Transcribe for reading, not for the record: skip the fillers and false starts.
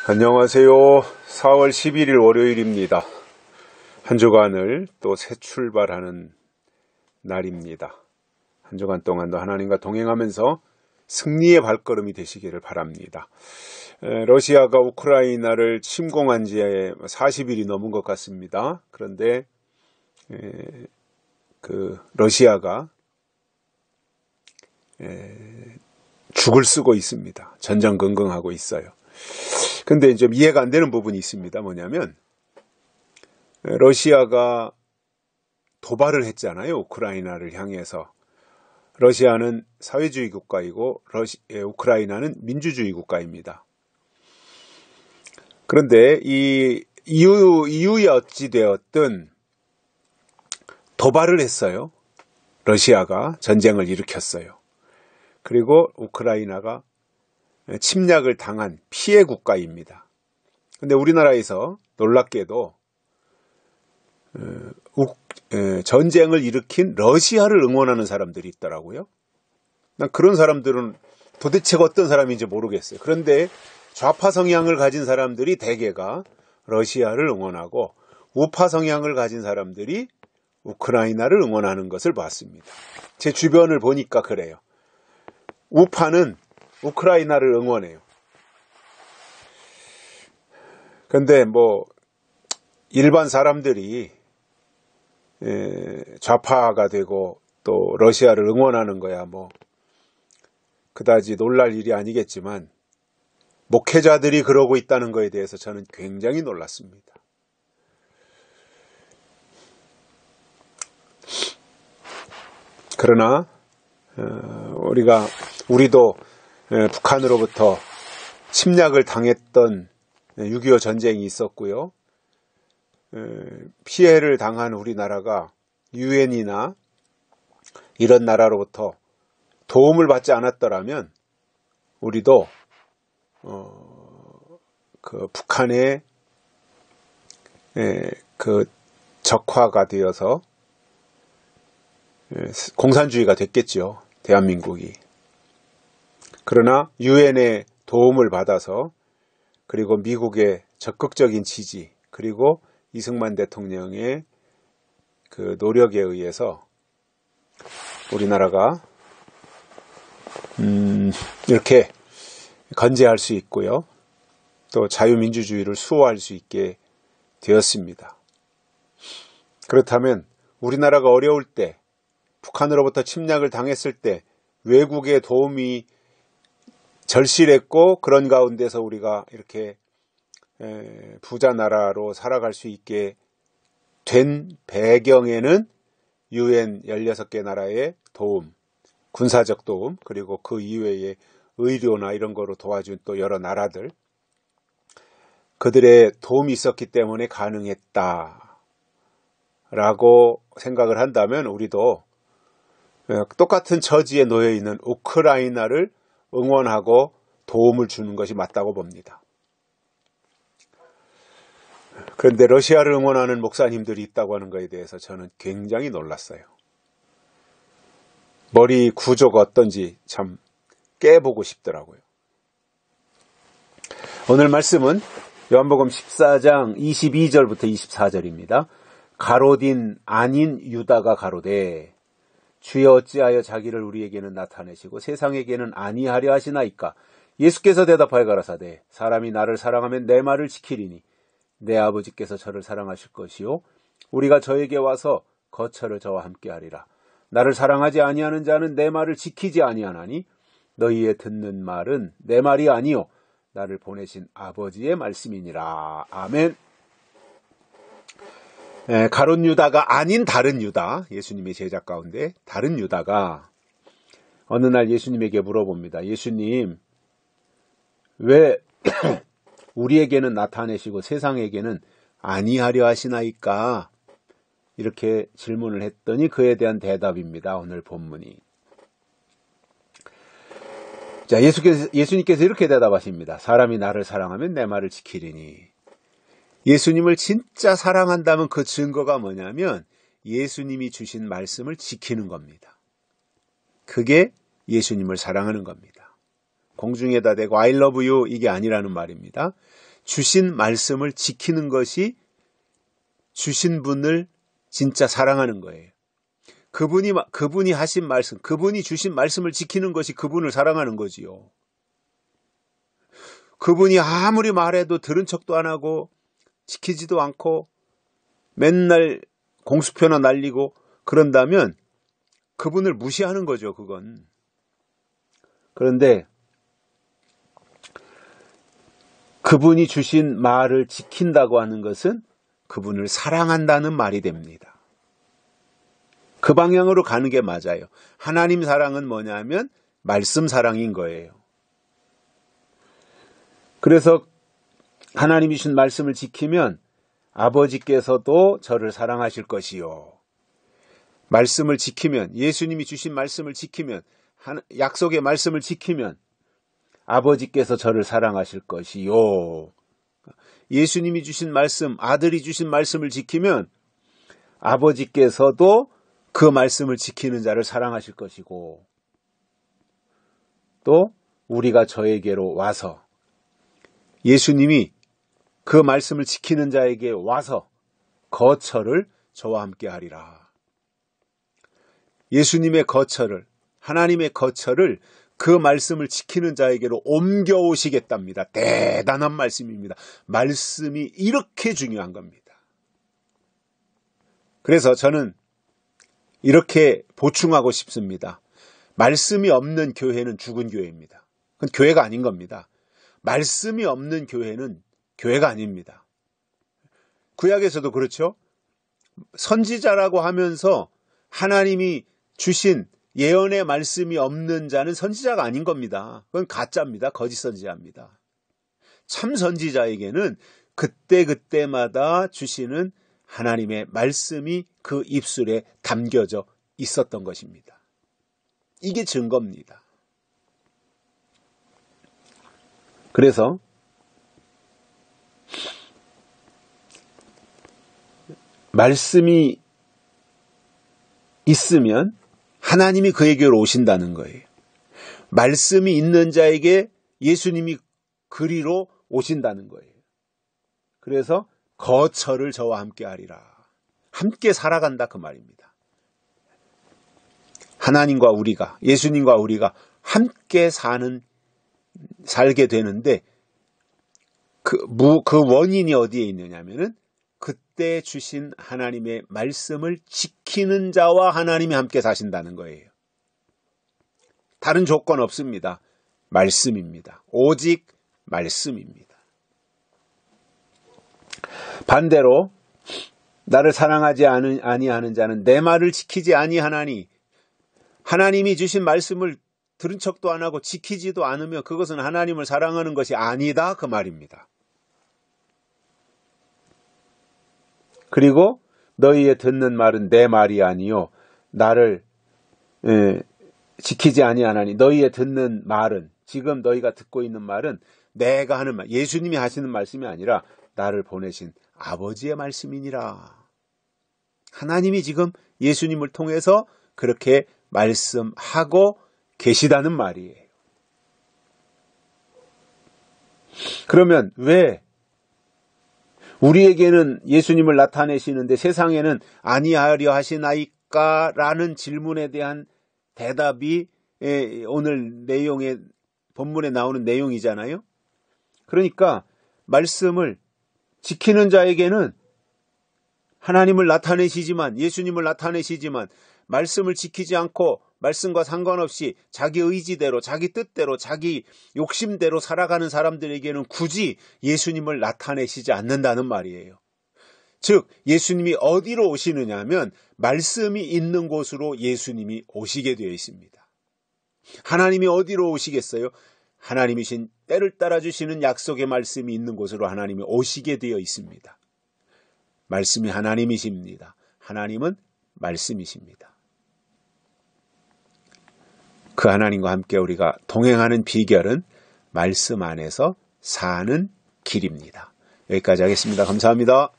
안녕하세요. 4월 11일 월요일입니다. 한 주간을 또 새 출발하는 날입니다. 한 주간 동안도 하나님과 동행하면서 승리의 발걸음이 되시기를 바랍니다. 러시아가 우크라이나를 침공한 지 40일이 넘은 것 같습니다. 그런데 러시아가 죽을 쓰고 있습니다. 전전긍긍하고 있어요. 근데 좀 이해가 안 되는 부분이 있습니다. 뭐냐면 러시아가 도발을 했잖아요. 우크라이나를 향해서. 러시아는 사회주의 국가이고 우크라이나는 민주주의 국가입니다. 그런데 이유에 어찌 되었든 도발을 했어요. 러시아가 전쟁을 일으켰어요. 그리고 우크라이나가 침략을 당한 피해 국가입니다. 그런데 우리나라에서 놀랍게도 전쟁을 일으킨 러시아를 응원하는 사람들이 있더라고요. 난 그런 사람들은 도대체 어떤 사람인지 모르겠어요. 그런데 좌파 성향을 가진 사람들이 대개가 러시아를 응원하고 우파 성향을 가진 사람들이 우크라이나를 응원하는 것을 봤습니다. 제 주변을 보니까 그래요. 우파는 우크라이나를 응원해요. 근데 일반 사람들이 좌파가 되고 또 러시아를 응원하는 거야 그다지 놀랄 일이 아니겠지만 목회자들이 그러고 있다는 거에 대해서 저는 굉장히 놀랐습니다. 그러나 우리도 북한으로부터 침략을 당했던 6.25 전쟁이 있었고요. 피해를 당한 우리나라가 유엔이나 이런 나라로부터 도움을 받지 않았더라면 우리도 북한의 적화가 되어서 공산주의가 됐겠죠. 대한민국이. 그러나 유엔의 도움을 받아서 그리고 미국의 적극적인 지지 그리고 이승만 대통령의 노력에 의해서 우리나라가 이렇게 건재할 수 있고요. 또 자유민주주의를 수호할 수 있게 되었습니다. 그렇다면 우리나라가 어려울 때 북한으로부터 침략을 당했을 때 외국의 도움이 절실했고 그런 가운데서 우리가 이렇게 부자 나라로 살아갈 수 있게 된 배경에는 유엔 16개 나라의 도움, 군사적 도움 그리고 그 이외의 의료나 이런 거로 도와준 또 여러 나라들 그들의 도움이 있었기 때문에 가능했다라고 생각을 한다면 우리도 똑같은 처지에 놓여 있는 우크라이나를 응원하고 도움을 주는 것이 맞다고 봅니다. 그런데 러시아를 응원하는 목사님들이 있다고 하는 것에 대해서 저는 굉장히 놀랐어요. 머리 구조가 어떤지 참 깨보고 싶더라고요. 오늘 말씀은 요한복음 14장 22절부터 24절입니다. 가롯인 아닌 유다가 가로되 주여 어찌하여 자기를 우리에게는 나타내시고 세상에게는 아니하려 하시나이까. 예수께서 대답하여 가라사대 사람이 나를 사랑하면 내 말을 지키리니 내 아버지께서 저를 사랑하실 것이요 우리가 저에게 와서 거처를 저와 함께 하리라. 나를 사랑하지 아니하는 자는 내 말을 지키지 아니하나니 너희의 듣는 말은 내 말이 아니요 나를 보내신 아버지의 말씀이니라. 아멘. 가롯 유다가 아닌 다른 유다, 예수님의 제자 가운데 다른 유다가 어느 날 예수님에게 물어봅니다. 예수님, 왜 우리에게는 나타내시고 세상에게는 아니하려 하시나이까? 이렇게 질문을 했더니 그에 대한 대답입니다. 오늘 본문이. 자, 예수님께서 이렇게 대답하십니다. 사람이 나를 사랑하면 내 말을 지키리니. 예수님을 진짜 사랑한다면 그 증거가 뭐냐면 예수님이 주신 말씀을 지키는 겁니다. 그게 예수님을 사랑하는 겁니다. 공중에다 대고 I love you 이게 아니라는 말입니다. 주신 말씀을 지키는 것이 주신 분을 진짜 사랑하는 거예요. 그분이 하신 말씀, 그분이 주신 말씀을 지키는 것이 그분을 사랑하는 거지요. 그분이 아무리 말해도 들은 척도 안 하고 지키지도 않고 맨날 공수표나 날리고 그런다면 그분을 무시하는 거죠, 그건. 그런데 그분이 주신 말을 지킨다고 하는 것은 그분을 사랑한다는 말이 됩니다. 그 방향으로 가는 게 맞아요. 하나님 사랑은 뭐냐면 말씀 사랑인 거예요. 그래서 하나님이 주신 말씀을 지키면 아버지께서도 저를 사랑하실 것이요. 말씀을 지키면, 예수님이 주신 말씀을 지키면, 약속의 말씀을 지키면 아버지께서 저를 사랑하실 것이요. 예수님이 주신 말씀, 아들이 주신 말씀을 지키면 아버지께서도 그 말씀을 지키는 자를 사랑하실 것이고, 또 우리가 저에게로 와서 예수님이 그 말씀을 지키는 자에게 와서 거처를 저와 함께 하리라. 예수님의 거처를, 하나님의 거처를 그 말씀을 지키는 자에게로 옮겨오시겠답니다. 대단한 말씀입니다. 말씀이 이렇게 중요한 겁니다. 그래서 저는 이렇게 보충하고 싶습니다. 말씀이 없는 교회는 죽은 교회입니다. 그건 교회가 아닌 겁니다. 말씀이 없는 교회는 교회가 아닙니다. 구약에서도 그렇죠. 선지자라고 하면서 하나님이 주신 예언의 말씀이 없는 자는 선지자가 아닌 겁니다. 그건 가짜입니다. 거짓 선지자입니다. 참 선지자에게는 그때그때마다 주시는 하나님의 말씀이 그 입술에 담겨져 있었던 것입니다. 이게 증거입니다. 그래서 말씀이 있으면 하나님이 그에게로 오신다는 거예요. 말씀이 있는 자에게 예수님이 그리로 오신다는 거예요. 그래서 거처를 저와 함께 하리라. 함께 살아간다 그 말입니다. 하나님과 우리가, 예수님과 우리가 함께 살게 되는데 그 원인이 어디에 있느냐면은 그때 주신 하나님의 말씀을 지키는 자와 하나님이 함께 사신다는 거예요. 다른 조건 없습니다. 말씀입니다. 오직 말씀입니다. 반대로 나를 사랑하지 아니하는 자는 내 말을 지키지 아니하나니, 하나님이 주신 말씀을 들은 척도 안 하고 지키지도 않으며 그것은 하나님을 사랑하는 것이 아니다 그 말입니다. 그리고 너희의 듣는 말은 내 말이 아니요 나를 지키지 아니하나니, 너희의 듣는 말은, 지금 너희가 듣고 있는 말은 내가 하는 말, 예수님이 하시는 말씀이 아니라 나를 보내신 아버지의 말씀이니라. 하나님이 지금 예수님을 통해서 그렇게 말씀하고 계시다는 말이에요. 그러면 왜 우리에게는 예수님을 나타내시는데 세상에는 아니하려 하시나이까? 라는 질문에 대한 대답이 오늘 내용의 본문에 나오는 내용이잖아요. 그러니까 말씀을 지키는 자에게는 하나님을 나타내시지만, 예수님을 나타내시지만 말씀을 지키지 않고 말씀과 상관없이 자기 의지대로, 자기 뜻대로, 자기 욕심대로 살아가는 사람들에게는 굳이 예수님을 나타내시지 않는다는 말이에요. 즉 예수님이 어디로 오시느냐 하면 말씀이 있는 곳으로 예수님이 오시게 되어 있습니다. 하나님이 어디로 오시겠어요? 하나님이신 때를 따라주시는 약속의 말씀이 있는 곳으로 하나님이 오시게 되어 있습니다. 말씀이 하나님이십니다. 하나님은 말씀이십니다. 그 하나님과 함께 우리가 동행하는 비결은 말씀 안에서 사는 길입니다. 여기까지 하겠습니다. 감사합니다.